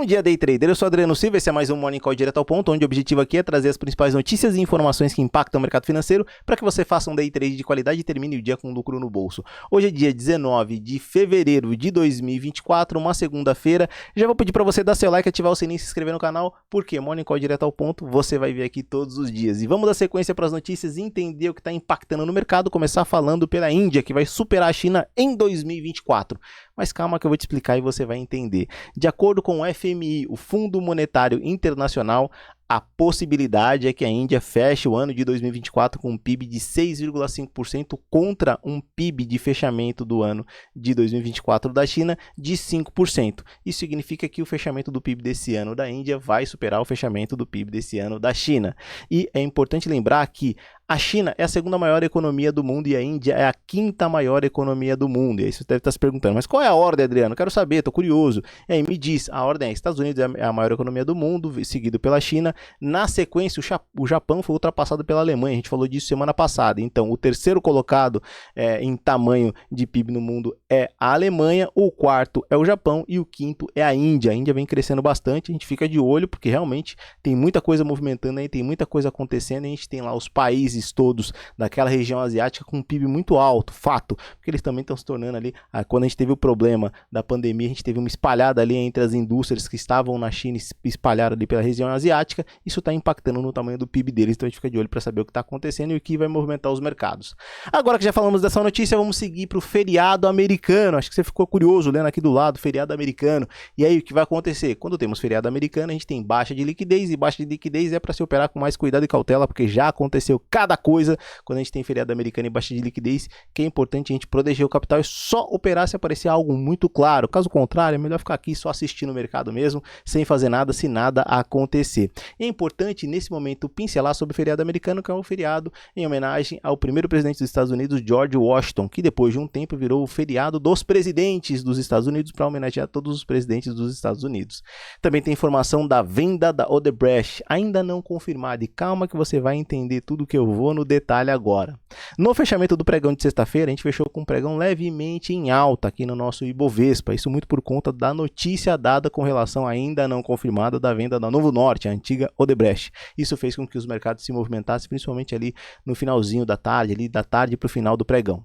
Bom dia, Day Trader. Eu sou Adriano Silva, esse é mais um Morning Call direto ao ponto, onde o objetivo aqui é trazer as principais notícias e informações que impactam o mercado financeiro para que você faça um Day Trade de qualidade e termine o dia com lucro no bolso. Hoje é dia 19 de fevereiro de 2024, uma segunda-feira. Já vou pedir para você dar seu like, ativar o sininho e se inscrever no canal, porque Morning Call direto ao ponto você vai ver aqui todos os dias. E vamos dar sequência para as notícias e entender o que está impactando no mercado, começar falando pela Índia, que vai superar a China em 2024. Mas calma que eu vou te explicar e você vai entender. De acordo com o FMI, o Fundo Monetário Internacional, a possibilidade é que a Índia feche o ano de 2024 com um PIB de 6,5% contra um PIB de fechamento do ano de 2024 da China de 5%. Isso significa que o fechamento do PIB desse ano da Índia vai superar o fechamento do PIB desse ano da China. E é importante lembrar que a China é a segunda maior economia do mundo e a Índia é a quinta maior economia do mundo. E aí você deve estar se perguntando, mas qual é a ordem, Adriano? Quero saber, estou curioso. E aí me diz, a ordem é: Estados Unidos é a maior economia do mundo, seguido pela China. Na sequência, o Japão foi ultrapassado pela Alemanha. A gente falou disso semana passada. Então, o terceiro colocado em tamanho de PIB no mundo é a Alemanha, o quarto é o Japão e o quinto é a Índia. A Índia vem crescendo bastante, a gente fica de olho porque realmente tem muita coisa movimentando aí, tem muita coisa acontecendo. A gente tem lá os países todos daquela região asiática com um PIB muito alto, fato, porque eles também estão se tornando ali, quando a gente teve o problema da pandemia, a gente teve uma espalhada ali entre as indústrias que estavam na China e espalharam ali pela região asiática. Isso está impactando no tamanho do PIB deles, então a gente fica de olho para saber o que está acontecendo e o que vai movimentar os mercados. Agora que já falamos dessa notícia, vamos seguir para o feriado americano. Acho que você ficou curioso lendo aqui do lado, feriado americano. E aí o que vai acontecer? Quando temos feriado americano, a gente tem baixa de liquidez, e baixa de liquidez é para se operar com mais cuidado e cautela, porque já aconteceu cada coisa quando a gente tem feriado americano e baixa de liquidez, que é importante a gente proteger o capital e só operar se aparecer algo muito claro. Caso contrário, é melhor ficar aqui só assistindo o mercado mesmo, sem fazer nada, se nada acontecer. E é importante nesse momento pincelar sobre o feriado americano, que é um feriado em homenagem ao primeiro presidente dos Estados Unidos, George Washington, que depois de um tempo virou o feriado dos presidentes dos Estados Unidos para homenagear todos os presidentes dos Estados Unidos. Também tem informação da venda da Odebrecht, ainda não confirmada, e calma que você vai entender tudo que eu vou no detalhe agora. No fechamento do pregão de sexta-feira, a gente fechou com um pregão levemente em alta aqui no nosso Ibovespa, isso muito por conta da notícia dada com relação ainda não confirmada da venda da Novo Norte, a antiga Odebrecht. Isso fez com que os mercados se movimentassem, principalmente ali no finalzinho da tarde, ali da tarde para o final do pregão.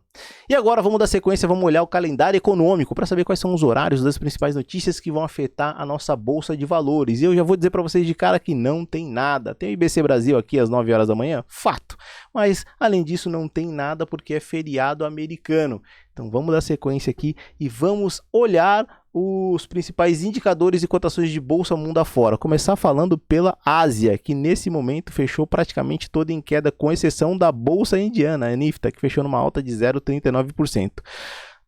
E agora vamos dar sequência, vamos olhar o calendário econômico para saber quais são os horários das principais notícias que vão afetar a nossa bolsa de valores. E eu já vou dizer para vocês de cara que não tem nada. Tem o IBC Brasil aqui às 9 horas da manhã? Fato. Mas além disso não tem nada porque é feriado americano. Então vamos dar sequência aqui e vamos olhar os principais indicadores e cotações de bolsa mundo afora. Começar falando pela Ásia, que nesse momento fechou praticamente toda em queda, com exceção da bolsa indiana, a Nifty, que fechou numa alta de 0,39%.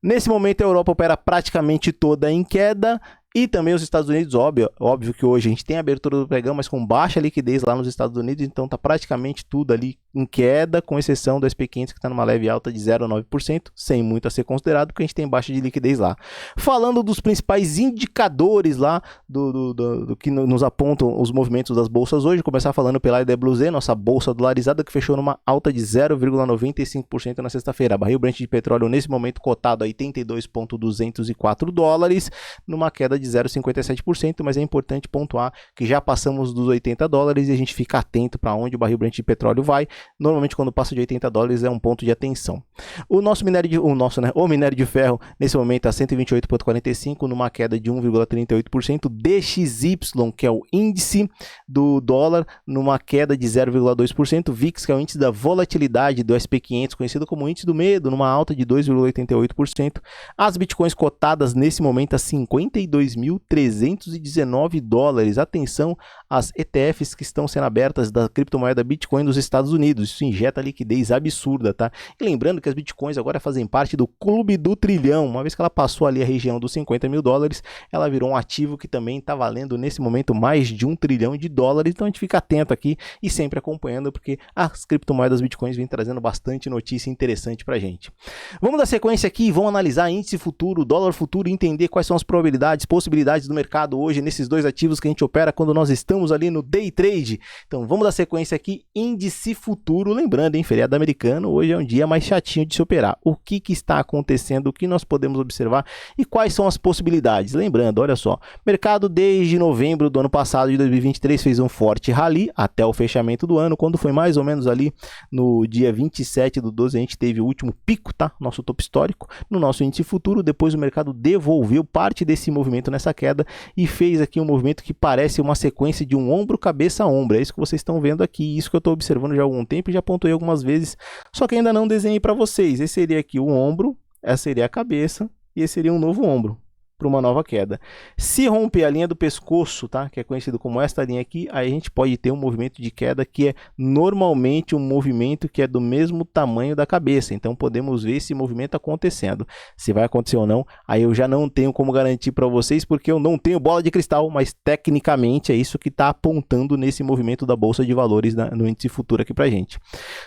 Nesse momento a Europa opera praticamente toda em queda. E também os Estados Unidos, óbvio que hoje a gente tem a abertura do pregão, mas com baixa liquidez lá nos Estados Unidos, então está praticamente tudo ali em queda, com exceção do SP500 que está numa leve alta de 0,9%, sem muito a ser considerado, porque a gente tem baixa de liquidez lá. Falando dos principais indicadores lá, do que nos apontam os movimentos das bolsas hoje, começar falando pela IWZ, nossa bolsa dolarizada, que fechou numa alta de 0,95% na sexta-feira. Barril Brent de petróleo nesse momento cotado a $82,204, numa queda de 0,57%, mas é importante pontuar que já passamos dos $80 e a gente fica atento para onde o barril Brent de petróleo vai. Normalmente quando passa de $80 é um ponto de atenção. O minério de ferro nesse momento está 128,45, numa queda de 1,38%. DXY, que é o índice do dólar, numa queda de 0,2%. VIX, que é o índice da volatilidade do SP500, conhecido como índice do medo, numa alta de 2,88%. As bitcoins cotadas nesse momento a $52.319. Atenção às ETFs que estão sendo abertas da criptomoeda Bitcoin dos Estados Unidos. Isso injeta liquidez absurda, tá? E lembrando que as Bitcoins agora fazem parte do clube do trilhão. Uma vez que ela passou ali a região dos $50 mil, ela virou um ativo que também está valendo nesse momento mais de $1 trilhão. Então a gente fica atento aqui e sempre acompanhando, porque as criptomoedas Bitcoins vêm trazendo bastante notícia interessante pra gente. Vamos dar sequência aqui e vamos analisar índice futuro, dólar futuro e entender quais são as probabilidades, possibilidades do mercado hoje nesses dois ativos que a gente opera quando nós estamos ali no day trade. Então vamos dar sequência aqui, índice futuro, lembrando, hein, feriado americano, hoje é um dia mais chatinho de se operar. O que está acontecendo, o que nós podemos observar e quais são as possibilidades? Lembrando, olha só, mercado desde novembro do ano passado de 2023 fez um forte rally até o fechamento do ano, quando foi mais ou menos ali no dia 27/12 a gente teve o último pico, tá? Nosso topo histórico no nosso índice futuro. Depois o mercado devolveu parte desse movimento nessa queda e fez aqui um movimento que parece uma sequência de um ombro, cabeça, ombro. É isso que vocês estão vendo aqui, isso que eu estou observando já há algum tempo e já pontuei algumas vezes, só que ainda não desenhei para vocês. Esse seria aqui o ombro, essa seria a cabeça e esse seria um novo ombro para uma nova queda. Se romper a linha do pescoço, tá, que é conhecido como esta linha aqui, aí a gente pode ter um movimento de queda que é normalmente um movimento que é do mesmo tamanho da cabeça. Então podemos ver esse movimento acontecendo. Se vai acontecer ou não, aí eu já não tenho como garantir para vocês, porque eu não tenho bola de cristal, mas tecnicamente é isso que está apontando nesse movimento da Bolsa de Valores no índice futuro aqui para gente.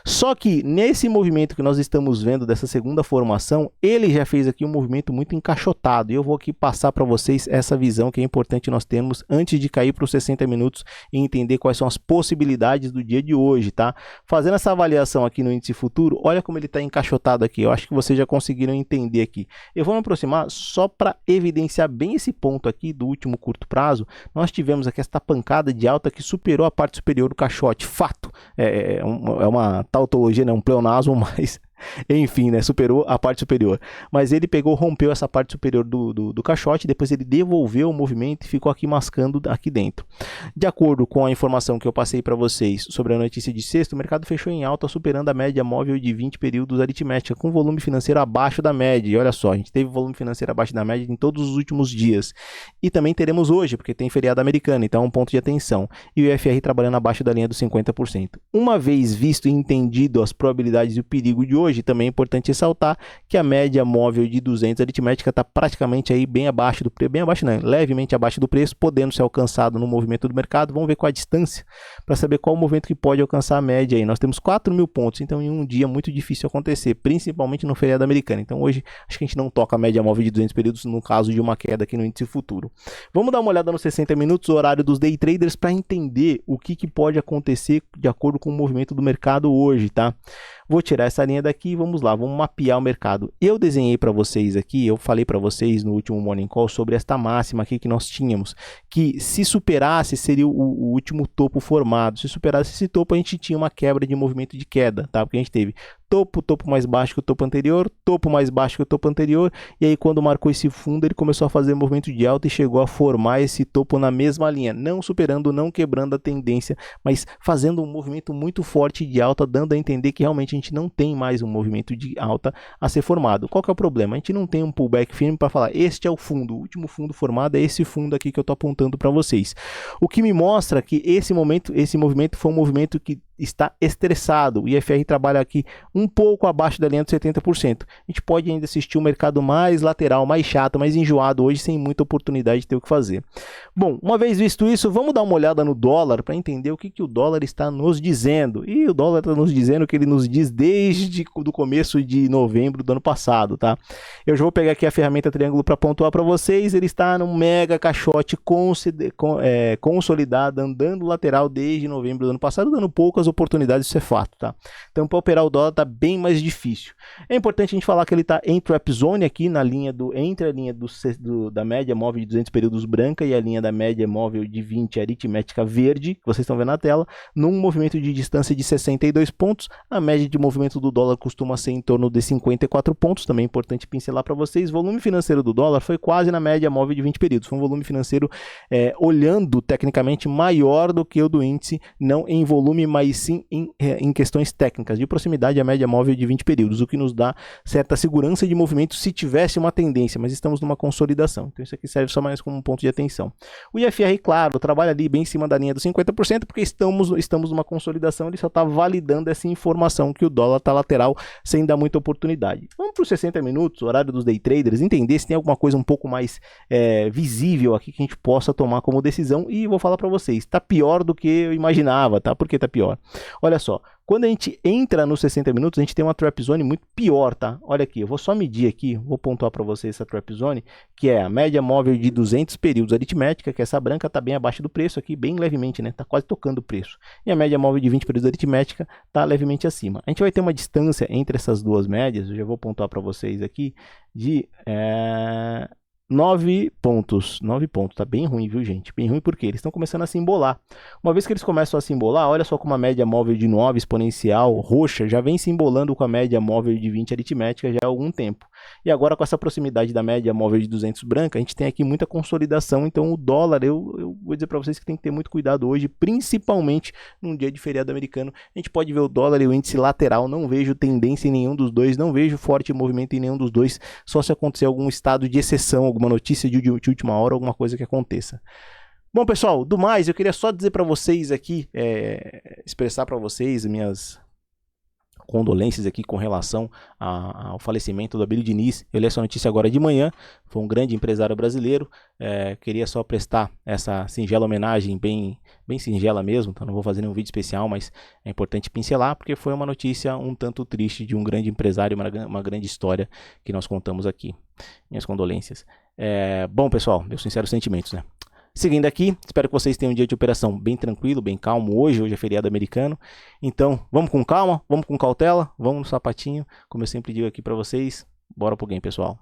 Só que nesse movimento que nós estamos vendo dessa segunda formação, ele já fez aqui um movimento muito encaixotado, e eu vou aqui passar para vocês essa visão que é importante nós termos antes de cair para os 60 minutos e entender quais são as possibilidades do dia de hoje, tá? Fazendo essa avaliação aqui no índice futuro, olha como ele está encaixotado aqui, eu acho que vocês já conseguiram entender aqui. Eu vou me aproximar só para evidenciar bem esse ponto aqui do último curto prazo. Nós tivemos aqui esta pancada de alta que superou a parte superior do caixote, fato, é uma tautologia, né? Um pleonasmo, mas enfim, né, superou a parte superior, mas ele pegou, rompeu essa parte superior do caixote, depois ele devolveu o movimento e ficou aqui mascando aqui dentro. De acordo com a informação que eu passei para vocês sobre a notícia de sexta, o mercado fechou em alta, superando a média móvel de 20 períodos aritmética, com volume financeiro abaixo da média. E olha só, a gente teve volume financeiro abaixo da média em todos os últimos dias, e também teremos hoje, porque tem feriado americano, então é um ponto de atenção, e o IFR trabalhando abaixo da linha dos 50%. Uma vez visto e entendido as probabilidades e o perigo de hoje, também é importante ressaltar que a média móvel de 200 aritmética está praticamente aí bem abaixo do preço, bem abaixo não, levemente abaixo do preço, podendo ser alcançado no movimento do mercado. Vamos ver qual a distância para saber qual o movimento que pode alcançar a média aí. Nós temos 4.000 pontos, então em um dia muito difícil acontecer, principalmente no feriado americano. Então hoje acho que a gente não toca a média móvel de 200 períodos no caso de uma queda aqui no índice futuro. Vamos dar uma olhada nos 60 minutos, o horário dos day traders, para entender o que pode acontecer de acordo com o movimento do mercado hoje, tá? Vou tirar essa linha daqui e vamos lá, vamos mapear o mercado. Eu desenhei para vocês aqui, eu falei para vocês no último Morning Call sobre esta máxima aqui que nós tínhamos, que se superasse seria o último topo formado. Se superasse esse topo, a gente tinha uma quebra de movimento de queda, tá? Porque a gente teve topo mais baixo que o topo anterior, topo mais baixo que o topo anterior, e aí quando marcou esse fundo, ele começou a fazer movimento de alta e chegou a formar esse topo na mesma linha, não superando, não quebrando a tendência, mas fazendo um movimento muito forte de alta, dando a entender que realmente a gente não tem mais um movimento de alta a ser formado. Qual que é o problema? A gente não tem um pullback firme para falar, este é o fundo, o último fundo formado é esse fundo aqui que eu estou apontando para vocês. O que me mostra que esse movimento foi um movimento que está estressado. O IFR trabalha aqui um pouco abaixo da linha dos 70%. A gente pode ainda assistir um mercado mais lateral, mais chato, mais enjoado hoje, sem muita oportunidade de ter o que fazer. Bom, uma vez visto isso, vamos dar uma olhada no dólar para entender o que o dólar está nos dizendo. E o dólar está nos dizendo o que ele nos diz desde o começo de novembro do ano passado, tá? Eu já vou pegar aqui a ferramenta triângulo para pontuar para vocês. Ele está num mega caixote consolidado, andando lateral desde novembro do ano passado, dando poucas oportunidades, isso é fato, tá? Então para operar o dólar está bem mais difícil. É importante a gente falar que ele está em trap zone aqui na linha entre a linha da média móvel de 200 períodos branca e a linha da média móvel de 20 aritmética verde, que vocês estão vendo na tela, num movimento de distância de 62 pontos. A média de movimento do dólar costuma ser em torno de 54 pontos, também é importante pincelar para vocês. Volume financeiro do dólar foi quase na média móvel de 20 períodos, foi um volume financeiro olhando tecnicamente maior do que o do índice, não em volume, mas sim em questões técnicas, de proximidade à média móvel de 20 períodos, o que nos dá certa segurança de movimento se tivesse uma tendência, mas estamos numa consolidação. Então isso aqui serve só mais como um ponto de atenção. O IFR, claro, trabalha ali bem em cima da linha dos 50%, porque estamos numa consolidação, ele só está validando essa informação que o dólar está lateral, sem dar muita oportunidade. Vamos para os 60 minutos, horário dos day traders, entender se tem alguma coisa um pouco mais visível aqui que a gente possa tomar como decisão, e vou falar para vocês, está pior do que eu imaginava, tá? Por que está pior? Olha só, quando a gente entra nos 60 minutos, a gente tem uma trap zone muito pior, tá? Olha aqui, eu vou só medir aqui, vou pontuar para vocês essa trap zone, que é a média móvel de 200 períodos aritmética, que essa branca tá bem abaixo do preço aqui, bem levemente, né? Tá quase tocando o preço. E a média móvel de 20 períodos aritmética tá levemente acima. A gente vai ter uma distância entre essas duas médias, eu já vou pontuar para vocês aqui, de 9 pontos. 9 pontos, tá bem ruim, viu, gente? Bem ruim porque eles estão começando a se embolar. Uma vez que eles começam a se embolar, olha só como a média móvel de 9 exponencial roxa já vem se embolando com a média móvel de 20 aritmética já há algum tempo. E agora com essa proximidade da média móvel de 200 branca, a gente tem aqui muita consolidação, então o dólar, eu vou dizer para vocês que tem que ter muito cuidado hoje, principalmente num dia de feriado americano. A gente pode ver o dólar e o índice lateral, não vejo tendência em nenhum dos dois, não vejo forte movimento em nenhum dos dois, só se acontecer algum estado de exceção, alguma notícia de última hora, alguma coisa que aconteça. Bom, pessoal, do mais, eu queria só dizer para vocês aqui, expressar para vocês minhas condolências aqui com relação ao falecimento do Abílio Diniz. Eu li essa notícia agora de manhã, foi um grande empresário brasileiro, queria só prestar essa singela homenagem, bem singela mesmo, então não vou fazer nenhum vídeo especial, mas é importante pincelar, porque foi uma notícia um tanto triste de um grande empresário, uma grande história que nós contamos aqui. Minhas condolências. Bom, pessoal, meus sinceros sentimentos, né? Seguindo aqui, espero que vocês tenham um dia de operação bem tranquilo, bem calmo hoje é feriado americano. Então, vamos com calma, vamos com cautela, vamos no sapatinho, como eu sempre digo aqui para vocês. Bora pro game, pessoal.